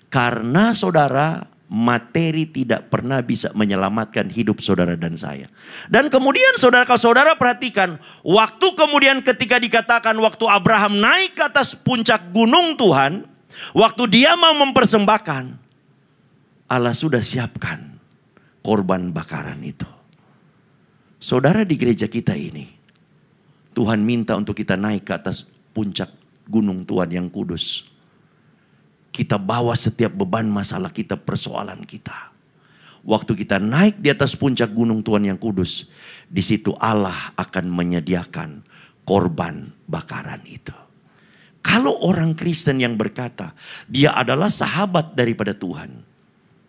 Karena saudara, materi tidak pernah bisa menyelamatkan hidup saudara dan saya. Dan kemudian saudara, kalau saudara perhatikan, waktu kemudian ketika dikatakan waktu Abraham naik ke atas puncak gunung Tuhan, waktu dia mau mempersembahkan, Allah sudah siapkan korban bakaran itu. Saudara, di gereja kita ini, Tuhan minta untuk kita naik ke atas puncak gunung Tuhan yang kudus. Kita bawa setiap beban masalah kita, persoalan kita. Waktu kita naik di atas puncak gunung Tuhan yang kudus, di situ Allah akan menyediakan korban bakaran itu. Kalau orang Kristen yang berkata dia adalah sahabat daripada Tuhan,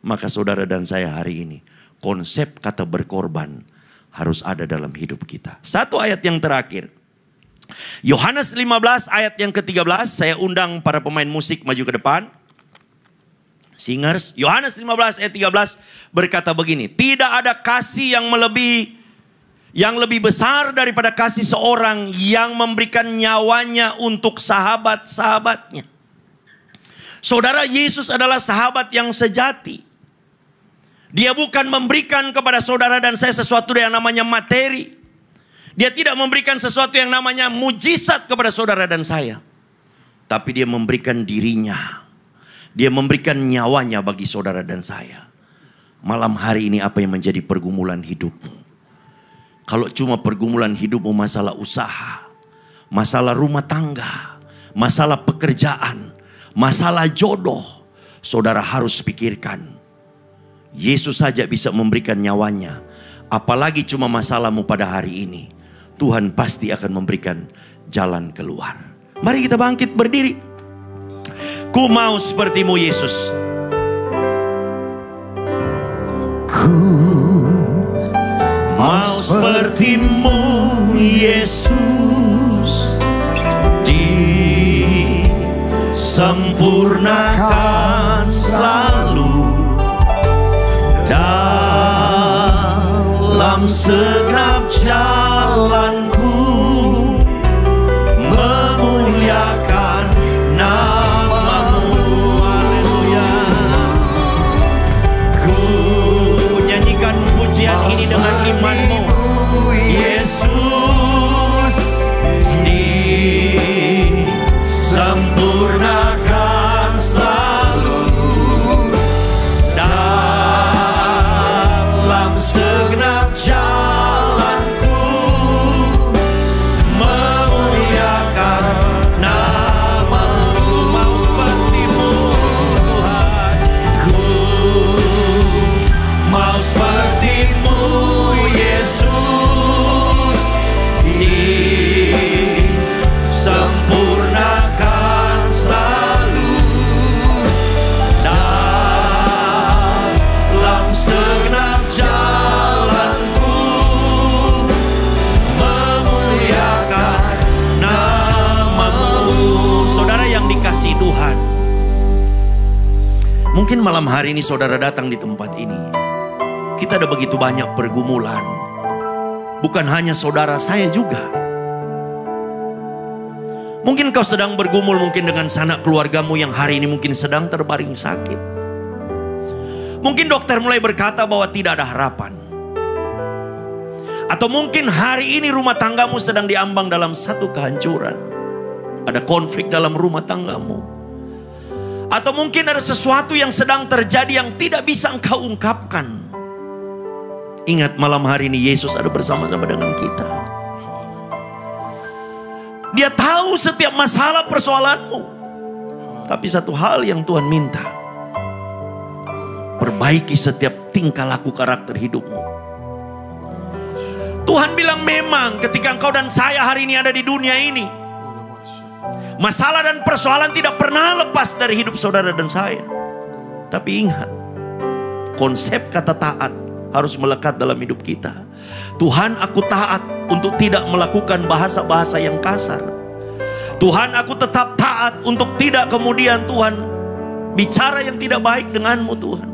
maka saudara dan saya hari ini, konsep kata berkorban harus ada dalam hidup kita. Satu ayat yang terakhir, Yohanes 15 ayat yang ke-13. Saya undang para pemain musik maju ke depan. Singers. Yohanes 15 ayat 13 berkata begini, tidak ada kasih yang lebih besar daripada kasih seorang yang memberikan nyawanya untuk sahabat-sahabatnya. Saudara, Yesus adalah sahabat yang sejati. Dia bukan memberikan kepada saudara dan saya sesuatu yang namanya materi. Dia tidak memberikan sesuatu yang namanya mujizat kepada saudara dan saya. Tapi dia memberikan dirinya. Dia memberikan nyawanya bagi saudara dan saya. Malam hari ini apa yang menjadi pergumulan hidupmu? Kalau cuma pergumulan hidupmu masalah usaha, masalah rumah tangga, masalah pekerjaan, masalah jodoh, saudara harus pikirkan. Yesus saja bisa memberikan nyawanya. Apalagi cuma masalahmu pada hari ini. Tuhan pasti akan memberikan jalan keluar. Mari kita bangkit berdiri. Ku mau sepertimu Yesus. Ku mau sepertimu Yesus, disempurnakan selalu dalam segenap jalanku, memuliakan nama-Mu. Haleluya. Ku nyanyikan pujian ini dengan imanmu. Yesus disempurnakan selalu dalam segenap jalanku, memuliakan nama-Mu. Mau sepertimu Tuhan, ku mau sepertimu Yesus, disempurnakan selalu dalam segenap jalanku, memuliakan nama-Mu. Saudara yang dikasihi Tuhan, mungkin malam hari ini saudara datang di tempat ini. Kita ada begitu banyak pergumulan. Bukan hanya saudara, saya juga. Mungkin kau sedang bergumul mungkin dengan sanak keluargamu yang hari ini mungkin sedang terbaring sakit. Mungkin dokter mulai berkata bahwa tidak ada harapan. Atau mungkin hari ini rumah tanggamu sedang diambang dalam satu kehancuran. Ada konflik dalam rumah tanggamu. Atau mungkin ada sesuatu yang sedang terjadi yang tidak bisa engkau ungkapkan. Ingat, malam hari ini Yesus ada bersama-sama dengan kita. Dia tahu setiap masalah persoalanmu. Tapi satu hal yang Tuhan minta, perbaiki setiap tingkah laku karakter hidupmu. Tuhan bilang memang ketika engkau dan saya hari ini ada di dunia ini, masalah dan persoalan tidak pernah lepas dari hidup saudara dan saya. Tapi ingat, konsep kata taat harus melekat dalam hidup kita. Tuhan, aku taat untuk tidak melakukan bahasa-bahasa yang kasar. Tuhan, aku tetap taat untuk tidak kemudian Tuhan bicara yang tidak baik denganmu Tuhan.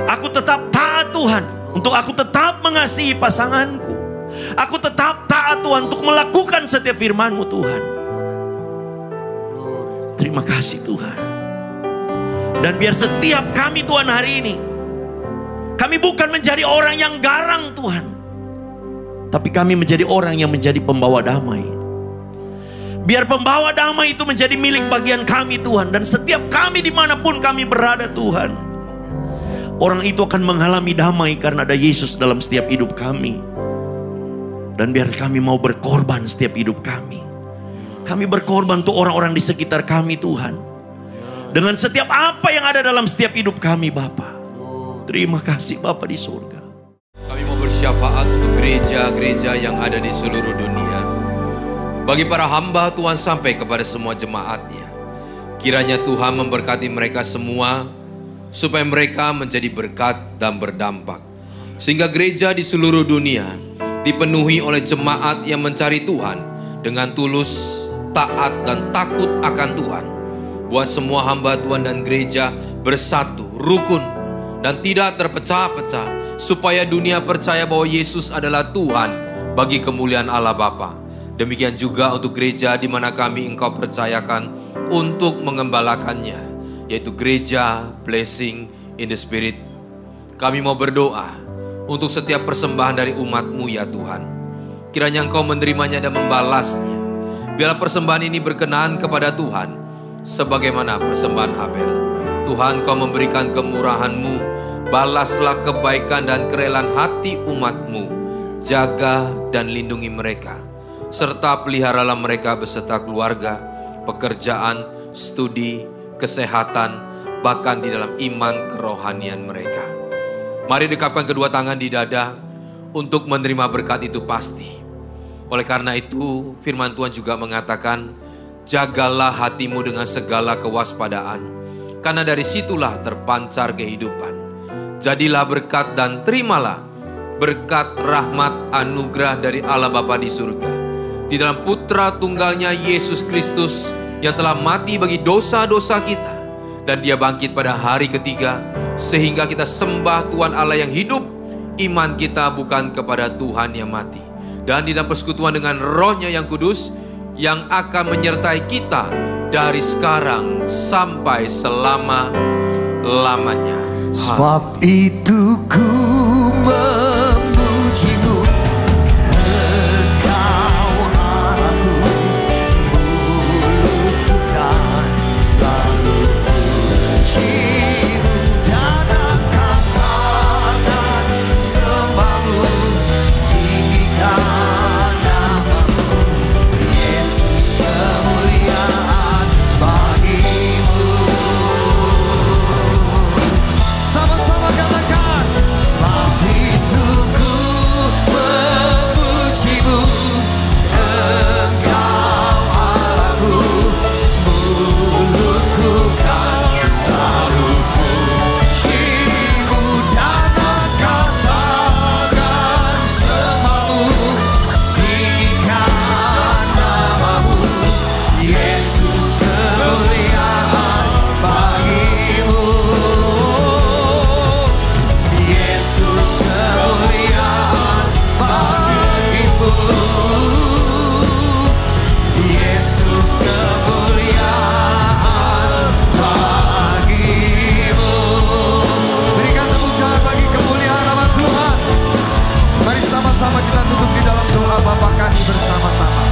Aku tetap taat Tuhan untuk aku tetap mengasihi pasanganku. Aku tetap taat Tuhan untuk melakukan setiap firman-Mu Tuhan. Terima kasih Tuhan. Dan biar setiap kami Tuhan hari ini, kami bukan menjadi orang yang garang Tuhan, tapi kami menjadi orang yang menjadi pembawa damai. Biar pembawa damai itu menjadi milik bagian kami Tuhan. Dan setiap kami dimanapun kami berada Tuhan, orang itu akan mengalami damai karena ada Yesus dalam setiap hidup kami. Dan biar kami mau berkorban setiap hidup kami. Kami berkorban untuk orang-orang di sekitar kami Tuhan. Dengan setiap apa yang ada dalam setiap hidup kami Bapa. Terima kasih Bapa di surga. Kami mau bersyafaat untuk gereja-gereja yang ada di seluruh dunia. Bagi para hamba Tuhan sampai kepada semua jemaatnya. Kiranya Tuhan memberkati mereka semua, supaya mereka menjadi berkat dan berdampak. Sehingga gereja di seluruh dunia dipenuhi oleh jemaat yang mencari Tuhan dengan tulus, taat dan takut akan Tuhan. Buat semua hamba Tuhan dan gereja bersatu, rukun, dan tidak terpecah-pecah, supaya dunia percaya bahwa Yesus adalah Tuhan bagi kemuliaan Allah Bapa. Demikian juga untuk gereja di mana kami Engkau percayakan untuk mengembalakannya, yaitu gereja Blessing in the Spirit. Kami mau berdoa untuk setiap persembahan dari umat-Mu ya Tuhan. Kiranya Engkau menerimanya dan membalasnya. Biarlah persembahan ini berkenan kepada Tuhan, sebagaimana persembahan Habel. Tuhan, Kau memberikan kemurahan-Mu, balaslah kebaikan dan kerelaan hati umat-Mu. jaga dan lindungi mereka, serta peliharalah mereka beserta keluarga, pekerjaan, studi, kesehatan, bahkan di dalam iman kerohanian mereka. Mari dekapkan kedua tangan di dada untuk menerima berkat itu pasti. Oleh karena itu, firman Tuhan juga mengatakan, jagalah hatimu dengan segala kewaspadaan, karena dari situlah terpancar kehidupan. Jadilah berkat dan terimalah berkat rahmat anugerah dari Allah Bapa di surga, di dalam Putra Tunggalnya Yesus Kristus yang telah mati bagi dosa-dosa kita, dan Dia bangkit pada hari ketiga, sehingga kita sembah Tuhan Allah yang hidup. Iman kita bukan kepada Tuhan yang mati. Dan di dalam persekutuan dengan Roh-Nya yang kudus, yang akan menyertai kita dari sekarang sampai selama-lamanya. Sebab itu ku memujimu, Engkau Allahku, mulutku kan selalu pujimu, dan angkat tangan sembahmu, tinggikan namamu, Yesus, kemuliaan bagimu. Sama-sama katakan, sebab itu ku memujimu, Engkau Allahku, mulutku kan selalu pujimu, dan angkat tangan sembahmu, tinggikan namamu, Yesus, kemuliaan bagimu. Yesus, kemuliaan bagimu. Yesus, kemuliaan bagimu. Berikan tepuk tangan bagi kemuliaan nama Tuhan. Mari sama-sama kita duduk di dalam doa Bapa kami bersama-sama.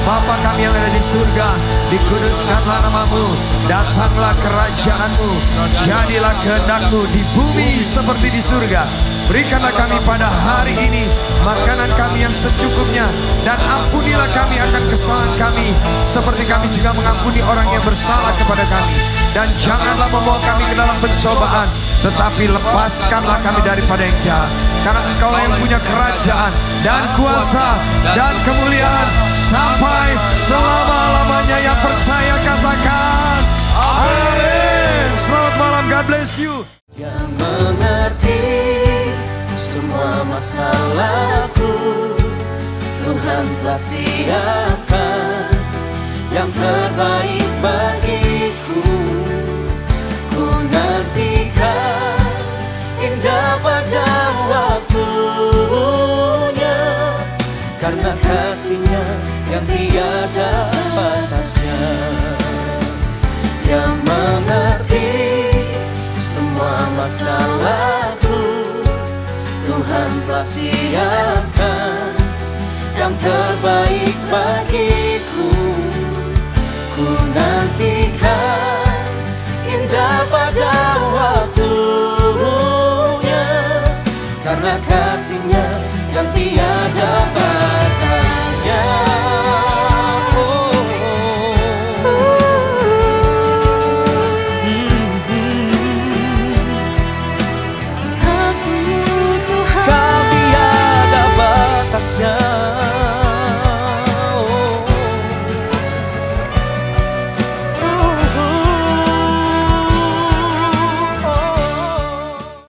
Bapa kami yang ada di surga, dikuduskanlah namamu, datanglah kerajaanmu, jadilah kehendak-Mu di bumi seperti di surga. Berikanlah kami pada hari ini makanan kami yang secukupnya, dan ampunilah kami akan kesalahan kami, seperti kami juga mengampuni orang yang bersalah kepada kami. Dan janganlah membawa kami ke dalam pencobaan, tetapi lepaskanlah kami daripada yang jahat. Karena Engkaulah yang punya kerajaan dan kuasa dan kemuliaan sampai selama-lamanya. Yang percaya katakan amin. Selamat malam, God bless you. Yang mengerti semua masalahku, Tuhan telah siapkan yang terbaik bagiku. Ku nantikan indah pada waktunya, karena kasih-Nya yang tiada batasnya. Dia mengerti semua masalahku, Tuhan telah siapkan yang terbaik